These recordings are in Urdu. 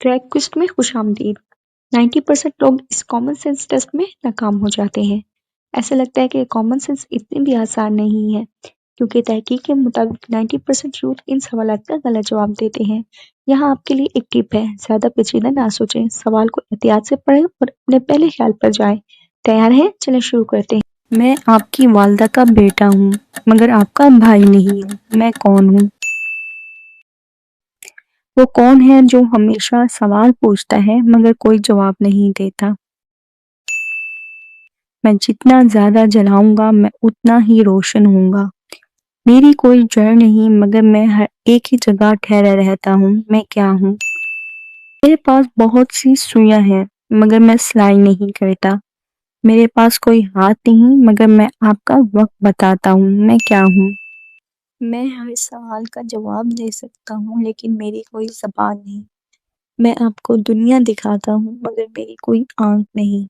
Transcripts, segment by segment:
ٹریک کوئسٹ میں خوش آمدید۔ 90% لوگ اس کامن سینس ٹیسٹ میں ناکام ہو جاتے ہیں۔ ایسا لگتا ہے کہ کامن سینس اتنی بھی آسان نہیں ہے کیونکہ تحقیق کے مطابق 90% یوتھ ان سوالات کا غلط جواب دیتے ہیں۔ یہاں آپ کے لیے ایک ٹپ ہے، زیادہ پیچیدہ نہ سوچیں، سوال کو احتیاط سے پڑھیں اور اپنے پہلے خیال پر جائیں۔ تیار ہیں؟ چلیں شروع کرتے ہیں۔ میں آپ کی والدہ کا بیٹا ہوں مگر آپ کا بھائی نہیں ہوں۔ میں کون ہوں؟ وہ کون ہے جو ہمیشہ سوال پوچھتا ہے مگر کوئی جواب نہیں دیتا؟ میں جتنا زیادہ جلاؤں گا میں اتنا ہی روشن ہوں گا۔ میری کوئی جڑ نہیں مگر میں ہر ایک ہی جگہ ٹھہرا رہتا ہوں۔ میں کیا ہوں؟ میرے پاس بہت سی سوئیاں ہیں مگر میں سلائی نہیں کرتا۔ میرے پاس کوئی ہاتھ نہیں مگر میں آپ کا وقت بتاتا ہوں۔ میں کیا ہوں؟ میں ہر سوال کا جواب دے سکتا ہوں لیکن میری کوئی زبان نہیں۔ میں آپ کو دنیا دکھاتا ہوں مگر میری کوئی آنکھ نہیں۔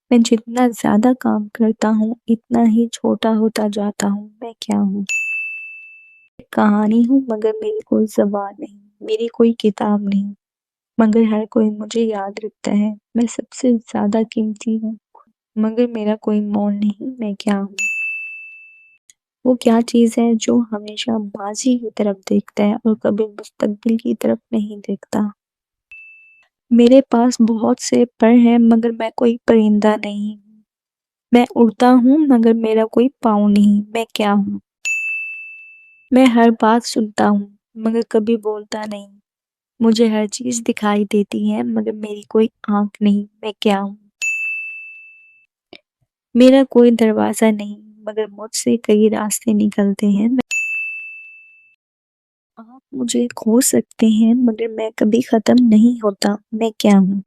میں جتنا زیادہ کام کرتا ہوں اتنا ہی چھوٹا ہوتا جاتا ہوں۔ میں کیا ہوں؟ ایک کہانی ہوں مگر میری کوئی زبان نہیں۔ میری کوئی کتاب نہیں مگر ہر کوئی مجھے یاد رکھتا ہے۔ میں سب سے زیادہ قیمتی ہوں مگر میرا کوئی مول نہیں۔ میں کیا ہوں؟ وہ کیا چیز ہے جو ہمیشہ ماضی کی طرف دیکھتا ہے اور کبھی مستقبل کی طرف نہیں دیکھتا؟ میرے پاس بہت سے پر ہیں مگر میں کوئی پرندہ نہیں ہوں۔ میں اڑتا ہوں مگر میرا کوئی پاؤں نہیں۔ میں کیا ہوں؟ میں ہر بات سنتا ہوں مگر کبھی بولتا نہیں۔ مجھے ہر چیز دکھائی دیتی ہے مگر میری کوئی آنکھ نہیں۔ میں کیا ہوں؟ میرا کوئی دروازہ نہیں مگر مجھ سے کئی راستے نکلتے ہیں۔ آپ مجھے کھو سکتے ہیں مگر میں کبھی ختم نہیں ہوتا۔ میں کیا ہوں؟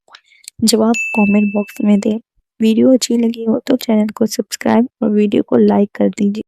جواب کامنٹ باکس میں دیں۔ ویڈیو اچھی لگی ہو تو چینل کو سبسکرائب اور ویڈیو کو لائک کر دیجیے۔